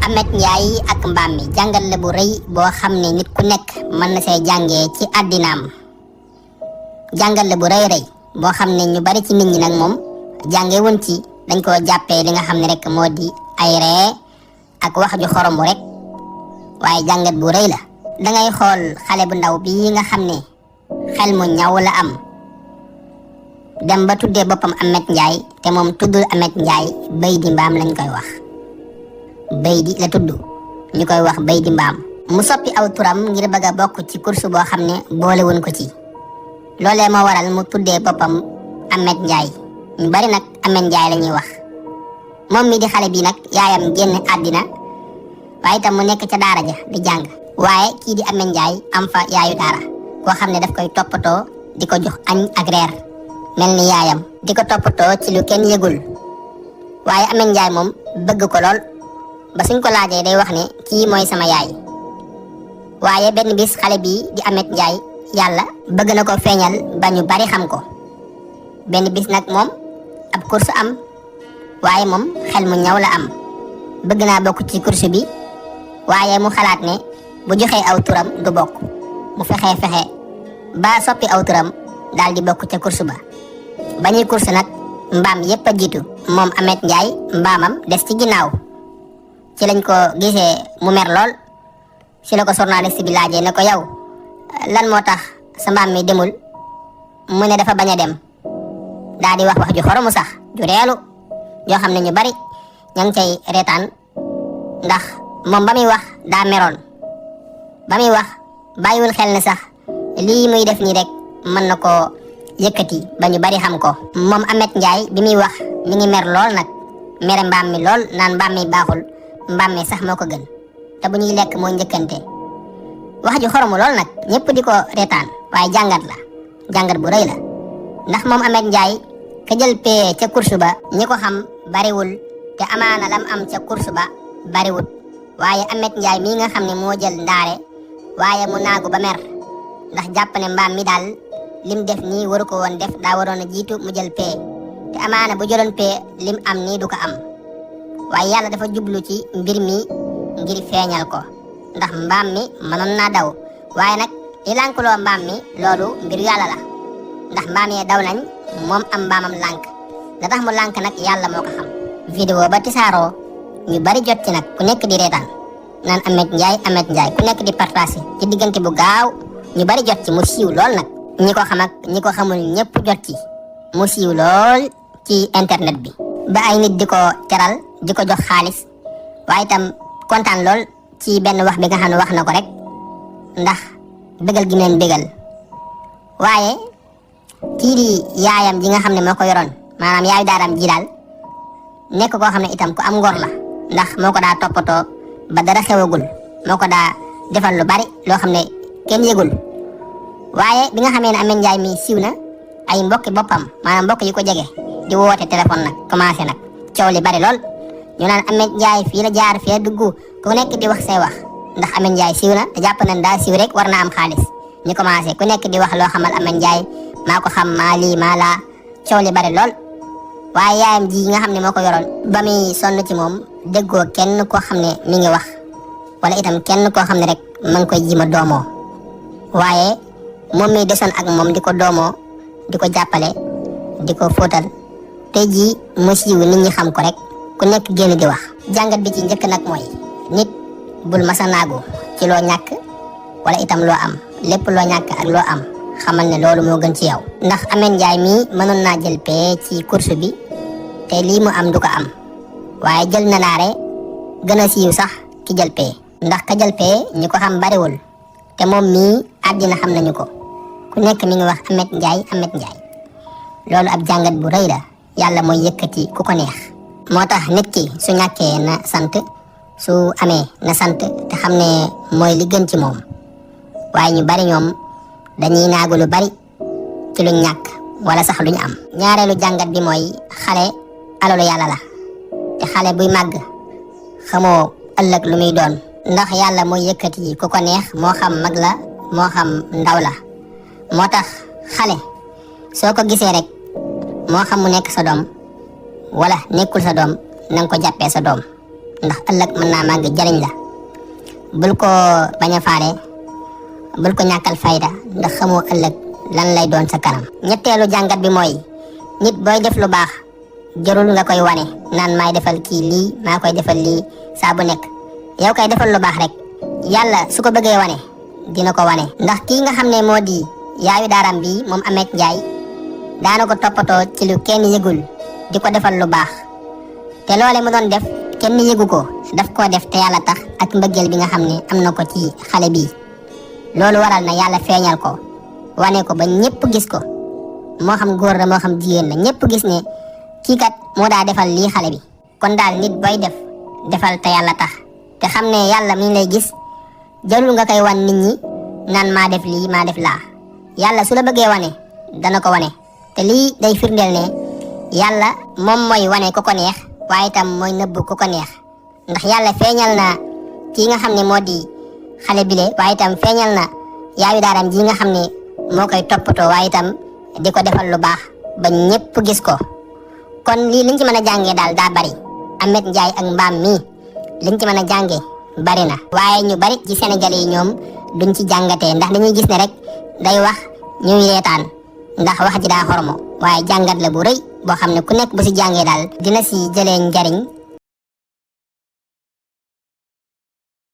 Ameth Ndiaye ak mbaam mi jàngal la bu rëy boo xam ne nit ku nekk mën na see jàngee ci àddinaam jàngal la bu rëy boo xam ne ñu bari ci nit ñi nag moom jàngee woon ci dañ koo jàppee li nga xam ne rek moo di ay ree ak wax ju xoromu rek waaye jàngat bu rëy la. dangay xool xale bu ndaw bii nga xam ne xel mu ñaw la am dem ba tuddee boppam Ameth Ndiaye te moom tuddul Ameth Ndiaye Baydi Mbaam lañ koy wax Baydi la tudd ñu koy wax Baydi Mbaam mu soppi aw turam ngir bëgg a bokk ci course boo xam ne boolewuñ ko ci loolee moo waral mu tuddee boppam Ameth Ndiaye ñu bari nag Ameth Ndiaye la ñuy wax moom mi di xale bi nag yaayam génn àddina waaye itam mu nekk ca daara ja di jàng waaye kii di Ameth Ndiaye am fa yaayu daara koo xam ne daf koy toppatoo di ko jox añ ak reer mel ni yaayam di ko toppatoo ci lu kenn yëgul waaye Ameth Ndiaye moom bëgg ko lool ba suñ ko laajee day wax ne kii mooy sama yaay waaye benn bis xale bii di Ameth Ndiaye yàlla bëgg na ko feeñal ba ñu bari xam ko benn bis nag moom ab course am waaye moom xel mu ñaw la am bëgg naa bokk ci course bi waaye mu xalaat ne bu joxee aw turam du bokk mu fexe ba soppi aw turam daal di bokk ca course ba ñuy course nag mbaam yépp a jiitu moom Ameth Ndiaye mbaamam des ci ginnaaw ci lañ ko gisee mu mer lool ci la ko journaliste bi laajee ne ko yow lan moo tax sa mbaam mi demul mu ne dafa bañ a dem daal di wax ju xoromu sax ju reelu yoo xam ne ñu bari ña ngi cay reetaan ndax moom ba muy wax daa meroon ba muy wax bàyyiwul xel ne sax lii muy def nii rek mën na koo yëkkati ba ñu bari xam ko moom Ameth Ndiaye bi muy wax mi ngi mer lool nag mere mbaam mi lool naan mbaam mi baaxul mbaam mi sax moo ko gën te bu ñuy lekk moo njëkkante wax ju xoromu lool nag ñëpp di ko reetaan waaye jàngat bu rëy la ndax moom Ameth Ndiaye ka jël pee ca course ba ñi ko xam bariwul te amaana lam am ca course ba bariwul waaye Ameth Ndiaye mii nga xam ne moo jël ndaare waaye mu naagu ba mer ndax jàpp ne mbaam mi daal lim def nii waru ko woon def daa waroon a jiitu mu jël pee te amaana bu jëloon pee lim am nii du ko am waaye yàlla dafa jublu ci mbir mi ngir feeñal ko ndax mbaam mi mënoon naa daw waaye nag li lànkuloo mbaam mi loolu mbiru yàlla la ndax mbaam yee daw nañ moom am mbaamam lànk da tax mu lànk nag yàlla moo ko xam vidéo ba tisaaroo ñu bari jot ci nag ku nekk di reetaan naan Ameth Ndiaye ku nekk di partage ci diggante bu gaaw ñu bari jot ci mu siiw lool nag ñi ko xam ak ñi ko xamul ñëpp jot ci mu siiw lool ci internet bi ba ay nit di ko teral di ko jox xaalis waaye itam kontaan lool ci benn wax bi nga xam ne wax na ko rek ndax bégal gi leen bégal waaye kii di yaayam ji nga xam ne moo ko yoroon maanaam yaayu daaram ji daal nekk koo xam ne itam ku am ngor la ndax moo ko daa toppatoo ba dara xewagul moo ko daa defal lu bari loo xam ne kenn yëgul waaye bi nga xamee ne Ameth Ndiaye mi siiw na ay mbokki boppam maanaam mbokk yu ko jege di woote téléphone nag commencé nag coow li bari lool ñu naan Ameth Ndiaye fii la jaar fii la dugg ku nekk di wax say wax ndax Ameth Ndiaye siiw na te jàpp nañ daa siiw rek war na am xaalis ñu commencé ku nekk di wax loo xamal Ameth Ndiaye maa ko xam maa lii maa laa coow li bari lool waaye yaayam ji nga xam ne moo ko yoroon ba muy sonn ci moom déggoo kenn koo xam ne mi ngi wax wala itam kenn koo xam ne rek ma ngi koy jima doomoo waaye moom mi desoon ak moom di ko doomoo di ko jàppale di ko fóotal tey jii mu siiw nit ñi xam ko rek ku nekk génn di wax jàngat bi ci njëkk nag mooy nit bul masa naagu ci loo ñàkk wala itam loo am lépp loo ñàkk ak loo am xamal ne loolu moo gën ci yow ndax Ameth Ndiaye mii mënoon naa jël pee ci course bi te lii mu am du ko am waaye jël na naare gën a siiw sax ki jël pee ndax ka jël pee ñi ko xam bariwul te moom mii àddina xam nañu ko ku nekk mi ngi wax Ameth Ndiaye loolu ab jàngat bu rëy la yàlla mooy yëkkati ku ko neex moo tax nit ki su ñàkkee na sant su amee na sant te xam ne mooy li gën ci moom waaye ñu bari ñoom dañuy naagu lu bari ci luñ ñàkk wala sax luñ am ñaareelu jàngat bi mooy xale alalu yàlla la te xale buy màgg xamoo ëllëg lu muy doon ndax yàlla mooy yëkkati ku ko neex moo xam mag la moo xam ndaw la moo tax xale soo ko gisee rek moo xam mu nekk sa doom wala nekkul sa doom na nga ko jàppee sa doom ndax ëllëg mën naa màgg jariñ la bul ko bañ a faale bul ko ñàkkal fayda ndax xamoo ëllëg lan lay doon sa kanam. ñetteelu jàngat bi mooy nit booy def lu baax jarul nga koy wane naan maay defal kii lii maa koy defal lii saa bu nekk yow kay defal lu baax rek yàlla su ko bëggee wane dina ko wane. ndax kii nga xam ne moo di yaayu daaram bi moom Ameth Ndiaye daana ko toppatoo ci lu kenn yëgul di ko defal lu baax te loole mu doon def kenn yëgu ko daf koo def te yàlla tax ak mbëggeel bi nga xam ne am na ko ci xale bi loolu waral na yàlla feeñal ko wane ko ba ñëpp gis ko moo xam góor la moo xam jigéen la ñëpp gis ne kii kat moo daa defal lii xale bi. kon daal nit booy defal te yàlla tax te xam ne yàlla mi ngi lay gis jarul nga koy wan nit ñi naan maa def lii maa def laa yàlla su la bëggee wane dana ko wane te lii day firndeel ne yàlla moom mooy wane ku ko neex waaye itam mooy nëbb ku ko neex ndax yàlla feeñal na kii nga xam ne moo di xale bile waaye itam feeñal na yaayu daaram ji nga xam ne moo koy toppatoo waaye itam di ko defal lu baax ba ñëpp gis ko. kon lii liñ ci mën a jàngee daal daa bari Ameth Ndiaye ak mbaam mi liñ ci mën a jàngee bari na waaye ñu bari ci Sénégal yi ñoom duñ ci jàngatee ndax dañuy gis ne rek day wax ñuy reetaan ndax wax ji daa xormo waaye jàngat la bu rëy boo xam ne ku nekk bu si jàngee daal dina si jëlee njariñ